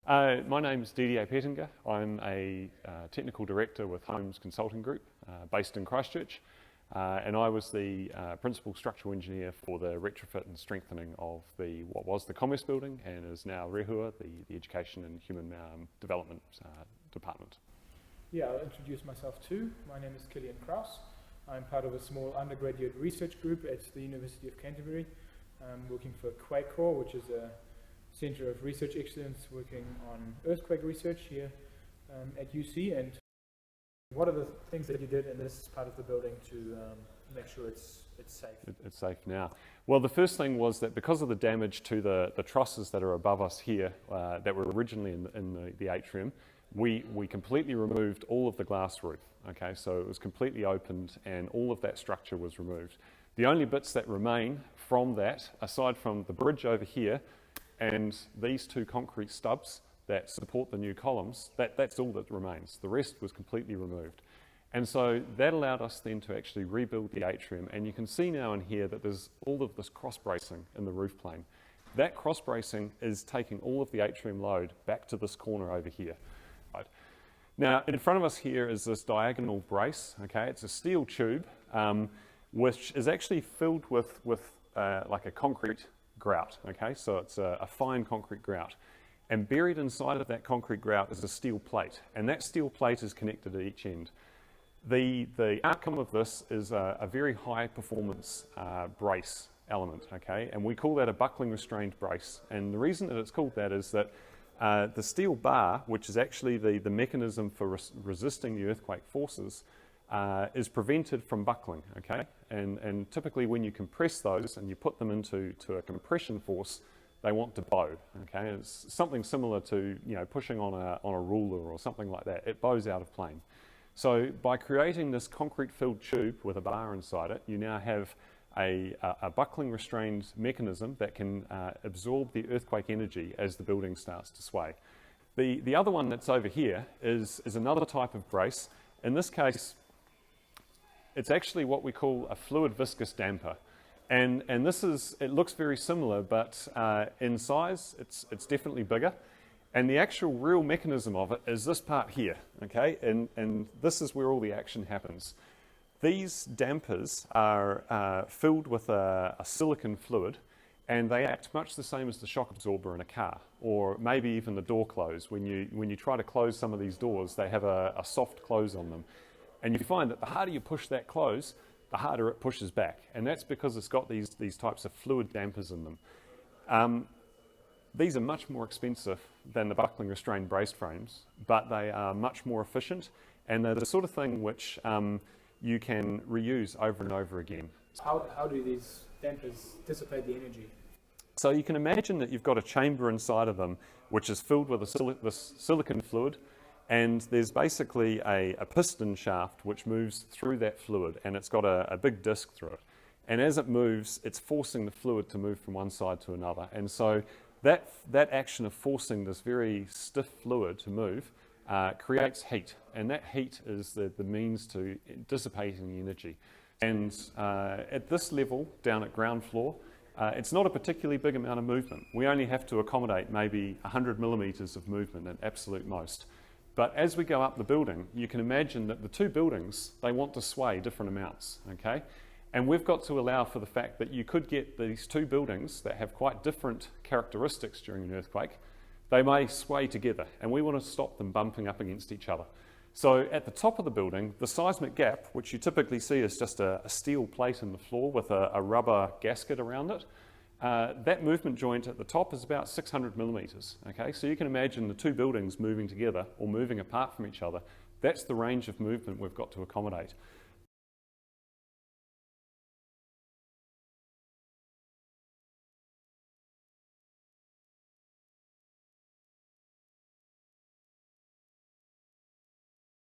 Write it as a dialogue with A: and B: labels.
A: My name's Didier Pettinger. I'm a technical director with Holmes Consulting Group based in Christchurch, and I was the principal structural engineer for the retrofit and strengthening of what was the Commerce Building and is now Rehua, the Education and Human Development Department.
B: Yeah, I'll introduce myself too. My name is Killian Kraus. I'm part of a small undergraduate research group at the University of Canterbury. I'm working for Quake Core, which is a Centre of Research Excellence working on earthquake research here at UC. And what are the things that you did in this part of the building to make sure it's safe?
A: It's safe now. Well, the first thing was that because of the damage to the trusses that are above us here that were originally in the atrium, we completely removed all of the glass roof. Okay, so it was completely opened and all of that structure was removed. The only bits that remain from that, aside from the bridge over here and these two concrete stubs that support the new columns, that's all that remains. The rest was completely removed. And so that allowed us then to actually rebuild the atrium. And you can see now in here that there's all of this cross bracing in the roof plane. That cross bracing is taking all of the atrium load back to this corner over here. Right. Now, in front of us here is this diagonal brace. Okay, it's a steel tube, which is actually filled with like a concrete grout. Okay, so it's a fine concrete grout. And buried inside of that concrete grout is a steel plate, and that steel plate is connected at each end. The outcome of this is a very high performance brace element, okay, and we call that a buckling restrained brace. And the reason that it's called that is that the steel bar, which is actually the mechanism for resisting the earthquake forces, is prevented from buckling, okay, and typically when you compress those and you put them into a compression force, they want to bow, okay. It's something similar to, you know, pushing on a ruler or something like that. It bows out of plane. So by creating this concrete-filled tube with a bar inside it, you now have a buckling restrained mechanism that can absorb the earthquake energy as the building starts to sway. The other one that's over here is another type of brace. In this case, it's actually what we call a fluid viscous damper. And it looks very similar, but in size, it's definitely bigger. And the actual real mechanism of it is this part here, okay? And this is where all the action happens. These dampers are filled with a silicon fluid, and they act much the same as the shock absorber in a car, or maybe even the door close. When you try to close some of these doors, they have a soft close on them. And you find that the harder you push that close, the harder it pushes back. And that's because it's got these types of fluid dampers in them. These are much more expensive than the buckling restrained braced frames, but they are much more efficient, and they're the sort of thing which you can reuse over and over again.
B: How do these dampers dissipate the energy?
A: So you can imagine that you've got a chamber inside of them which is filled with this silicon fluid, and there's basically a piston shaft which moves through that fluid, and it's got a big disc through it. And as it moves, it's forcing the fluid to move from one side to another. And so that action of forcing this very stiff fluid to move creates heat, and that heat is the means to dissipating the energy. And at this level, down at ground floor, it's not a particularly big amount of movement. We only have to accommodate maybe 100 millimetres of movement at absolute most. But as we go up the building, you can imagine that the two buildings, they want to sway different amounts, okay? And we've got to allow for the fact that you could get these two buildings that have quite different characteristics during an earthquake. They may sway together, and we want to stop them bumping up against each other. So at the top of the building, the seismic gap, which you typically see as just a steel plate in the floor with a rubber gasket around it, that movement joint at the top is about 600 millimetres. Okay? So you can imagine the two buildings moving together or moving apart from each other. That's the range of movement we've got to accommodate.